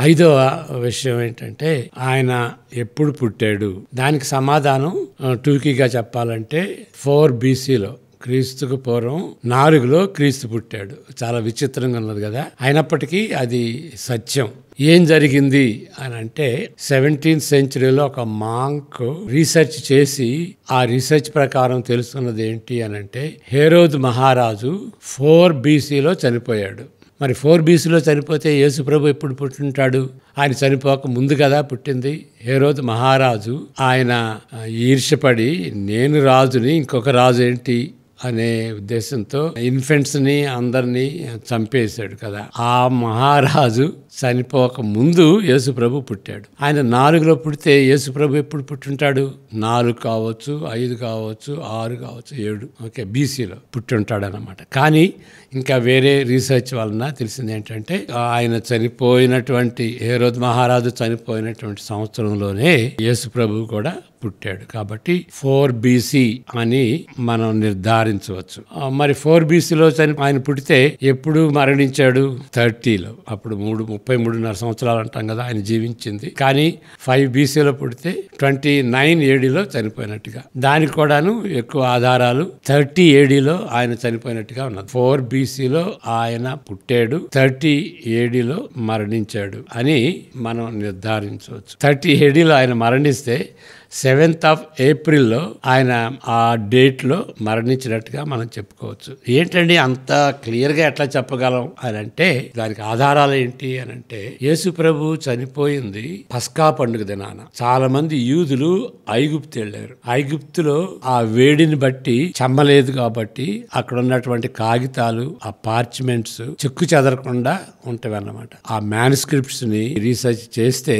ఐదవ విషయం ఏంటంటే ఆయన ఎప్పుడు పుట్టాడు. దానికి సమాధానం టూకీగా చెప్పాలంటే 4 BCలో, క్రీస్తుకు పూర్వం 4లో క్రీస్తు పుట్టాడు. చాలా విచిత్రంగా ఉన్నది కదా. అయినప్పటికీ అది సత్యం. ఏం జరిగింది అని అంటే 17th సెంచరీలో ఒక మాంక్ రీసెర్చ్ చేసి ఆ రీసెర్చ్ ప్రకారం తెలుసుకున్నది ఏంటి అని అంటే హేరోద్ మహారాజు 4 BCలో చనిపోయాడు. మరి 4 BCలో చనిపోతే యేసు ప్రభు ఎప్పుడు పుట్టింటాడు? ఆయన చనిపోక ముందు కదా పుట్టింది. హేరోద్ మహారాజు ఆయన ఈర్ష్యపడి నేను రాజుని, ఇంకొక రాజు ఏంటి అనే ఉద్దేశంతో ఇన్ఫెంట్స్ ని అందరినీ చంపేశాడు కదా. ఆ మహారాజు చనిపోక ముందు యేసు ప్రభు పుట్టాడు. ఆయన 4లో పుడితే యేసు ప్రభు ఎప్పుడు పుట్టుంటాడు? 4 కావచ్చు, 5 కావచ్చు, 6 కావచ్చు, 7 ఓకే BCలో పుట్టుంటాడు అన్నమాట. కానీ ఇంకా వేరే రీసెర్చ్ వలన తెలిసింది ఏంటంటే ఆయన చనిపోయినటువంటి హేరోద్ మహారాజు చనిపోయినటువంటి సంవత్సరంలోనే యేసు ప్రభు కూడా పుట్టాడు. కాబట్టి 4 BC అని మనం నిర్ధారించవచ్చు. మరి 4 BCలో ఆయన పుడితే ఎప్పుడు మరణించాడు? 30లో. అప్పుడు 33.5 సంవత్సరాలు అంటాం కదా ఆయన జీవించింది. కానీ 5 BCలో పుడితే 29 ADలో చనిపోయినట్టుగా. దానికి కూడాను ఎక్కువ ఆధారాలు 30 ADలో ఆయన చనిపోయినట్టుగా ఉన్నది. 4 BCలో ఆయన పుట్టాడు, 30 ADలో మరణించాడు అని మనం నిర్ధారించవచ్చు. 30 ADలో ఆయన మరణిస్తే 7th of April ఆయన ఆ డేట్లో మరణించినట్టుగా మనం చెప్పుకోవచ్చు. ఏంటండి అంత క్లియర్గా ఎట్లా చెప్పగలం అని అంటే దానికి ఆధారాలు ఏంటి అని అంటే యేసు ప్రభు చనిపోయింది పస్కా పండుగ దినాన. చాలా మంది యూదులు ఐగుప్తు వెళ్ళారు. ఐగుప్తులో ఆ వేడిని బట్టి చెమ్మలేదు కాబట్టి అక్కడ ఉన్నటువంటి కాగితాలు, ఆ పార్చ్మెంట్స్ చెక్కు చెదరకుండా ఉంటాయి అన్నమాట. ఆ మ్యానుస్క్రిప్ట్స్ ని రీసెర్చ్ చేస్తే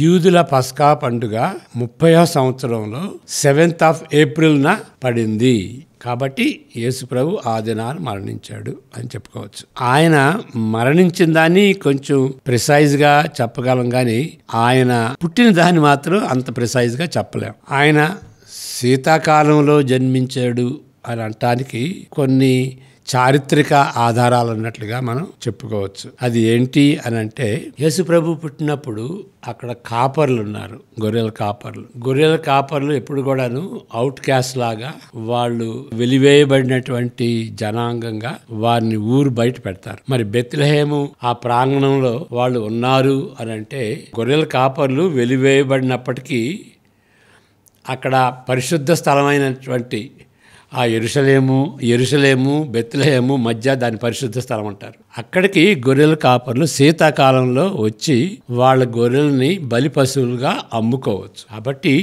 యూదుల పస్కా పండుగ 30వ సంవత్సరంలో 7th of April పడింది. కాబట్టి యేసు ప్రభు ఆ దినాన్ని మరణించాడు అని చెప్పుకోవచ్చు. ఆయన మరణించిన దాన్ని కొంచెం ప్రిసైజ్ గా చెప్పగలం, కానీ ఆయన పుట్టిన దాన్ని మాత్రం అంత ప్రిసైజ్ గా చెప్పలేం. ఆయన శీతాకాలంలో జన్మించాడు అని అనటానికి కొన్ని చారిత్రక ఆధారాలు అన్నట్లుగా మనం చెప్పుకోవచ్చు. అది ఏంటి అని అంటే యేసు ప్రభు పుట్టినప్పుడు అక్కడ కాపర్లు ఉన్నారు, గొర్రెల కాపర్లు ఎప్పుడు కూడాను అవుట్ క్యాస్ట్ లాగా వాళ్ళు వెలివేయబడినటువంటి జనాంగంగా వారిని ఊరు బయట పెడతారు. మరి బెత్లెహేము ఆ ప్రాంగణంలో వాళ్ళు ఉన్నారు అని అంటే గొర్రెల కాపర్లు వెలివేయబడినప్పటికీ అక్కడ పరిశుద్ధ స్థలమైనటువంటి ఆ యెరూషలేము బెత్లెహేము మధ్య దాని పరిశుద్ధ స్థలం అంటారు. అక్కడికి గొర్రెల కాపర్లు శీతాకాలంలో వచ్చి వాళ్ళ గొర్రెల్ని బలి పశువులుగా అమ్ముకోవచ్చు. కాబట్టి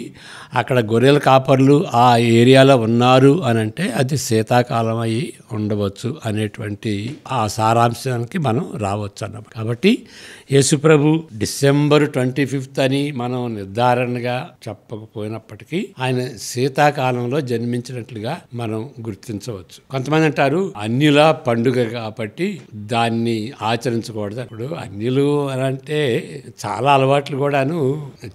అక్కడ గొర్రెల కాపర్లు ఆ ఏరియాలో ఉన్నారు అని అంటే అది శీతాకాలం అయి ఉండవచ్చు అనేటువంటి ఆ సారాంశానికి మనం రావచ్చు అన్నమాట. కాబట్టి యేసుప్రభు December 25th అని మనం నిర్ధారణగా చెప్పకపోయినప్పటికీ ఆయన శీతాకాలంలో జన్మించినట్లుగా మనం గుర్తించవచ్చు. కొంతమంది అంటారు అన్యుల పండుగ కాబట్టి దాన్ని ఆచరించకూడదు. ఇప్పుడు అన్యులు అని అంటే చాలా అలవాట్లు కూడాను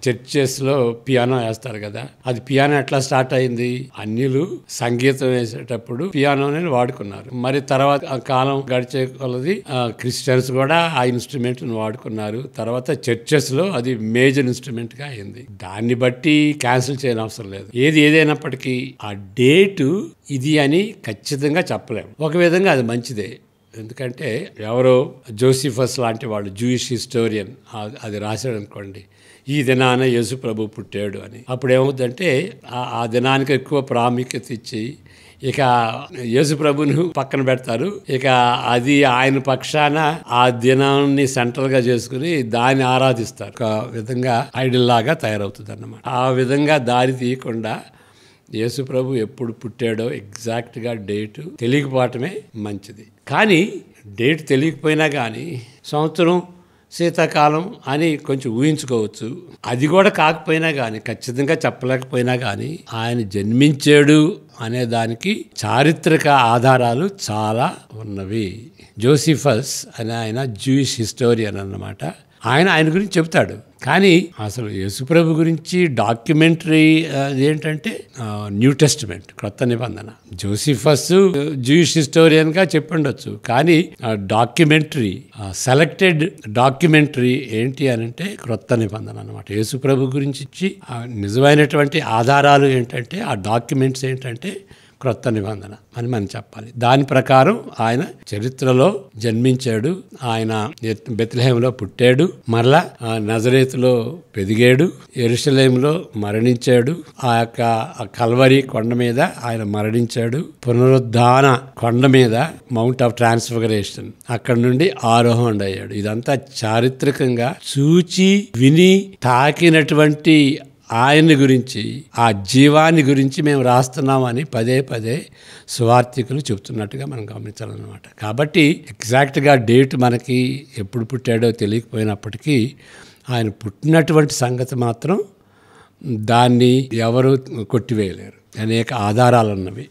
చర్చెస్ లో పియానో వేస్తారు కదా. అది పియానో ఎట్లా స్టార్ట్ అయింది? అన్యులు సంగీతం వేసేటప్పుడు పియానోని వాడుకున్నారు. మరి తర్వాత కాలం గడిచే కొలది క్రిస్టియన్స్ కూడా ఆ ఇన్స్ట్రుమెంట్ వాడుకున్నారు. తర్వాత చర్చెస్ లో అది మేజర్ ఇన్స్ట్రుమెంట్ గా అయింది. దాన్ని బట్టి క్యాన్సిల్ చేయని అవసరం లేదు. ఏదైనప్పటికీ ఆ డేటు ఇది అని ఖచ్చితంగా చెప్పలేము. ఒక విధంగా అది మంచిదే. ఎందుకంటే ఎవరో జోసిఫస్ లాంటి వాళ్ళు జూయిష్ హిస్టోరియన్ అది రాశాడు అనుకోండి, ఈ దినాన యేసు ప్రభు పుట్టాడు అని. అప్పుడు ఏమవుతుందంటే ఆ దినానికి ఎక్కువ ప్రాముఖ్యత ఇచ్చి ఇక యేసు ప్రభుని పక్కన పెడతారు. ఇక అది ఆయన పక్షాన ఆ దినాన్ని సెంట్రల్ గా చేసుకుని దాన్ని ఆరాధిస్తారు. ఒక విధంగా ఐడల్ లాగా తయారవుతుంది అన్నమాట. ఆ విధంగా దారి తీయకుండా యేసు ప్రభు ఎప్పుడు పుట్టాడో ఎగ్జాక్ట్గా డేటు తెలియకపోవటమే మంచిది. కానీ డేట్ తెలియకపోయినా కానీ సంవత్సరం శీతాకాలం అని కొంచెం ఊహించుకోవచ్చు. అది కూడా కాకపోయినా కానీ ఖచ్చితంగా చెప్పలేకపోయినా కానీ ఆయన జన్మించాడు అనే దానికి చారిత్రక ఆధారాలు చాలా ఉన్నవి. జోసిఫస్ అనే ఆయన జూయిష్ హిస్టోరియన్ అన్నమాట. ఆయన గురించి చెబుతాడు. కానీ అసలు యేసుప్రభు గురించి డాక్యుమెంటరీ ఏంటంటే న్యూ టెస్టిమెంట్, క్రొత్త నిబంధన. జోసిఫస్ జూయిష్ హిస్టోరియన్ గా చెప్పుండొచ్చు, కానీ డాక్యుమెంటరీ, సెలెక్టెడ్ డాక్యుమెంటరీ ఏంటి అని అంటే క్రొత్త నిబంధన అనమాట. యేసుప్రభు గురించి నిజమైనటువంటి ఆధారాలు ఏంటంటే, ఆ డాక్యుమెంట్స్ ఏంటంటే క్రొత్త నిబంధన అని మనం చెప్పాలి. దాని ప్రకారం ఆయన చరిత్రలో జన్మించాడు, ఆయన బెత్లెహేములో పుట్టాడు, మరలా నజరేతులో పెరిగాడు, యెరూషలేములో మరణించాడు, ఆ యొక్క కల్వరి కొండ మీద ఆయన మరణించాడు, పునరుద్ధాన కొండ మీద మౌంట్ ఆఫ్ ట్రాన్స్ఫిగరేషన్ అక్కడ నుండి ఆరోహణ అయ్యాడు. ఇదంతా చారిత్రకంగా చూచి విని తాకినటువంటి ఆయన్ని గురించి, ఆ జీవాన్ని గురించి మేము రాస్తున్నామని పదే పదే సువార్థికులు చెప్తున్నట్టుగా మనం గమనించాలన్నమాట. కాబట్టి ఎగ్జాక్ట్గా డేట్ మనకి ఎప్పుడు పుట్టాడో తెలియకపోయినప్పటికీ ఆయన పుట్టినటువంటి సంగతి మాత్రం దాన్ని ఎవరు కొట్టివేయలేరు. అనేక ఆధారాలు ఉన్నవి.